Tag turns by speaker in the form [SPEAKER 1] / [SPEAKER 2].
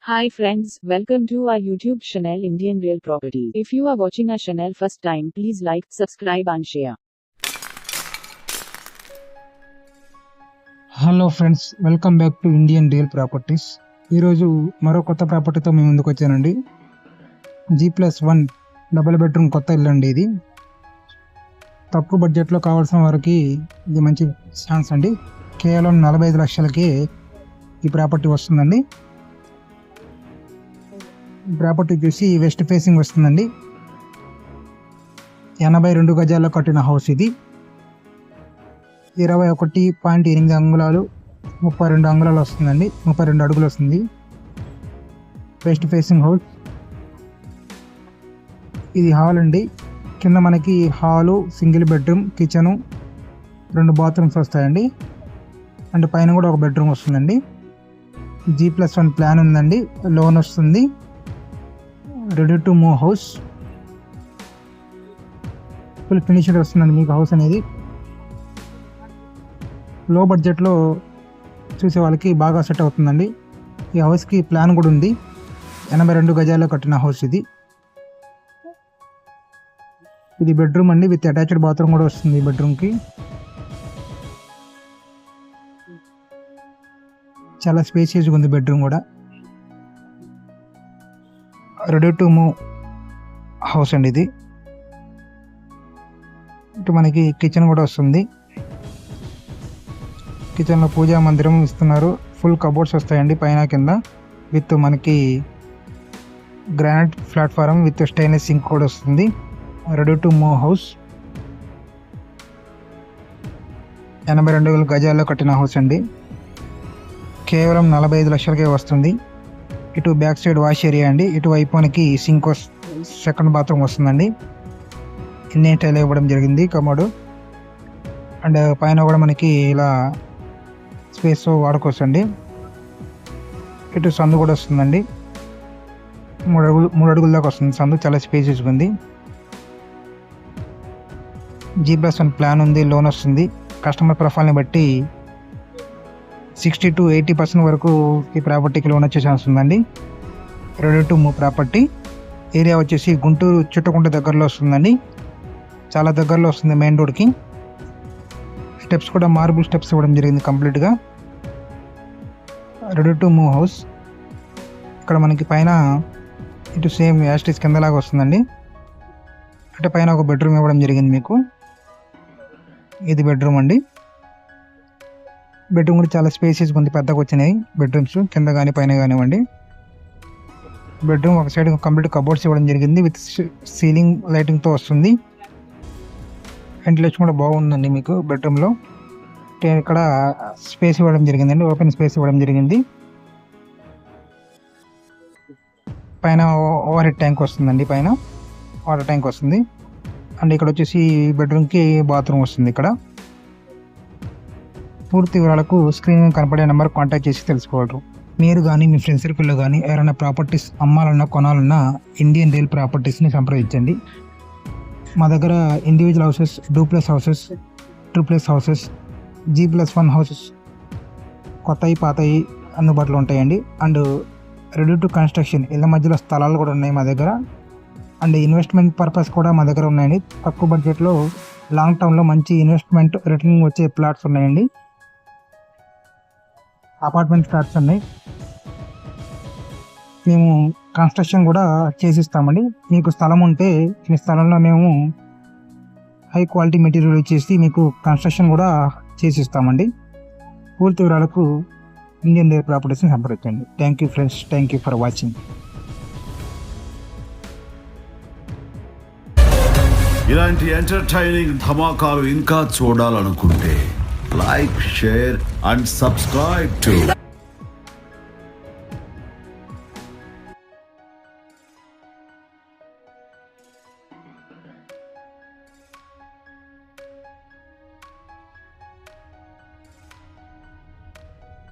[SPEAKER 1] Hi friends, welcome to our YouTube channel Indian Real Property. If you are watching our channel first time, please like, subscribe and share.
[SPEAKER 2] Hello friends, welcome back to Indian real properties. ఈరోజు మరో కొత్త ప్రాపర్టీతో మేము ముందుకు వచ్చానండి. G+1 double bedroom కొత్త ఇల్లు అండి. ఇది తక్కువ బడ్జెట్లో కావాల్సిన వారికి ఇది మంచి ఛాన్స్ అండి. కేవలం 45 లక్షలకే ఈ ప్రాపర్టీ వస్తుందండి. ప్రాపర్టీ చూసి వెస్ట్ ఫేసింగ్ వస్తుందండి. 82 గజాల్లో కట్టిన హౌస్ ఇది. 21.8 అంగుళాలు 32 అంగుళాలు వస్తుందండి. 32 అడుగులు వస్తుంది. West facing house. ఇది హాల్ అండి. కింద మనకి hall, single bedroom, kitchen, 2 bathrooms వస్తాయండి. అండ్ పైన కూడా ఒక బెడ్రూమ్ వస్తుందండి. G+1 ప్లాన్ ఉందండి. లోన్ వస్తుంది. Ready to move house. Full finished వస్తుందండి మీకు హౌస్ అనేది. లో బడ్జెట్లో చూసే వాళ్ళకి బాగా సెట్ అవుతుందండి. ఈ హౌస్కి ప్లాన్ కూడా ఉంది. 82 గజాల్లో కట్టిన హౌస్ ఇది. ఇది బెడ్రూమ్ అండి, విత్ అటాచ్డ్ బాత్రూమ్ కూడా వస్తుంది ఈ బెడ్రూమ్కి. చాలా స్పేసియస్గా ఉంది బెడ్రూమ్ కూడా. రెడీ టు మూవ్ హౌస్ అండి ఇది. ఇటు మనకి కిచెన్ కూడా వస్తుంది. కిచెన్లో పూజా మందిరం ఇస్తున్నారు. ఫుల్ కబోర్డ్స్ వస్తాయండి పైన కింద, విత్ మనకి granite platform with stainless sync కూడా వస్తుంది. Ready to move house. 82 గజాల్లో కట్టిన హౌస్ అండి. కేవలం 45 లక్షలకే వస్తుంది. ఇటు బ్యాక్ సైడ్ వాష్ ఏరియా అండి. ఇటు వైపు మనకి సింక్ సెకండ్ బాత్రూమ్ వస్తుందండి. ఇండియన్ టైల్ ఇవ్వడం జరిగింది కమోడు. అండ్ పైన కూడా మనకి ఇలా స్పేస్ వాడుకోవచ్చండి. ఇటు సందు కూడా వస్తుందండి. 3 అడుగుల దాకా వస్తుంది సందు. చాలా స్పేసెస్గా ఉంది. G+1 ప్లాన్ ఉంది. లోన్ వస్తుంది. కస్టమర్ ప్రొఫైల్ని బట్టి 60 to 80% వరకు ఈ ప్రాపర్టీకి లోన్ వచ్చే ఛాన్స్ ఉందండి. Ready to move property. Area వచ్చేసి గుంటూరు చుట్టుకుంట దగ్గరలో వస్తుందండి. చాలా దగ్గరలో వస్తుంది మెయిన్ రోడ్కి. స్టెప్స్ కూడా మార్బుల్ స్టెప్స్ ఇవ్వడం జరిగింది కంప్లీట్గా. Ready to move house. ఇక్కడ మనకి పైన ఇటు సేమ్ యాస్టిస్ కిందలాగా వస్తుందండి. అంటే పైన ఒక బెడ్రూమ్ ఇవ్వడం జరిగింది మీకు. ఇది బెడ్రూమ్ అండి. బెడ్రూమ్ కూడా చాలా స్పేసెస్గా ఉంది. పెద్దగా వచ్చినాయి బెడ్రూమ్స్ కింద కానీ పైన కానివ్వండి. బెడ్రూమ్ ఒక సైడ్ కంప్లీట్ కబోర్డ్స్ ఇవ్వడం జరిగింది. విత్ సీలింగ్ లైటింగ్తో వస్తుంది. వెంటిలేషన్ కూడా బాగుందండి మీకు బెడ్రూమ్లో. ఇక్కడ స్పేస్ ఇవ్వడం జరిగిందండి. ఓపెన్ స్పేస్ ఇవ్వడం జరిగింది. పైన ఓవర్ హెడ్ ట్యాంక్ వస్తుందండి. పైన వాటర్ ట్యాంక్ వస్తుంది. అండ్ ఇక్కడ వచ్చేసి బెడ్రూమ్కి బాత్రూమ్ వస్తుంది. ఇక్కడ పూర్తి వివరాలకు స్క్రీన్ కనపడే నెంబర్ కాంటాక్ట్ చేసి తెలుసుకోగలరు. మీరు కానీ మీ ఫ్రెండ్స్ సర్కిల్లో కానీ ఎవరైనా ప్రాపర్టీస్ అమ్మాలన్నా కొనాలన్నా ఇండియన్ రియల్ ప్రాపర్టీస్ని సంప్రదించండి. మా దగ్గర individual houses, duplex houses, triplex houses, G+1 houses కొత్తవి పాతవి అందుబాటులో ఉంటాయండి. అండ్ రెడీ టు కన్స్ట్రక్షన్ ఇళ్ళ మధ్యలో స్థలాలు కూడా ఉన్నాయి మా దగ్గర. అండ్ ఇన్వెస్ట్మెంట్ పర్పస్ కూడా మా దగ్గర ఉన్నాయండి. తక్కువ బడ్జెట్లో లాంగ్ టర్మ్లో మంచి ఇన్వెస్ట్మెంట్ రిటర్నింగ్ వచ్చే ప్లాట్స్ ఉన్నాయండి. అపార్ట్మెంట్ ఫ్లాట్స్ ఉన్నాయి. మేము కన్స్ట్రక్షన్ కూడా చేసిస్తామండి. మీకు స్థలం ఉంటే మీ స్థలంలో మేము హై క్వాలిటీ మెటీరియల్ ఇచ్చేసి మీకు కన్స్ట్రక్షన్ కూడా చేసిస్తామండి. పూర్తి వివరాలకు ఇండియన్ రియల్ ప్రాపర్టీస్ని సంప్రదించండి. Thank you friends. Thank you for watching.
[SPEAKER 3] ఇలాంటి ఎంటర్టైనింగ్ ధమాకాలు ఇంకా చూడాలనుకుంటే like, share and subscribe to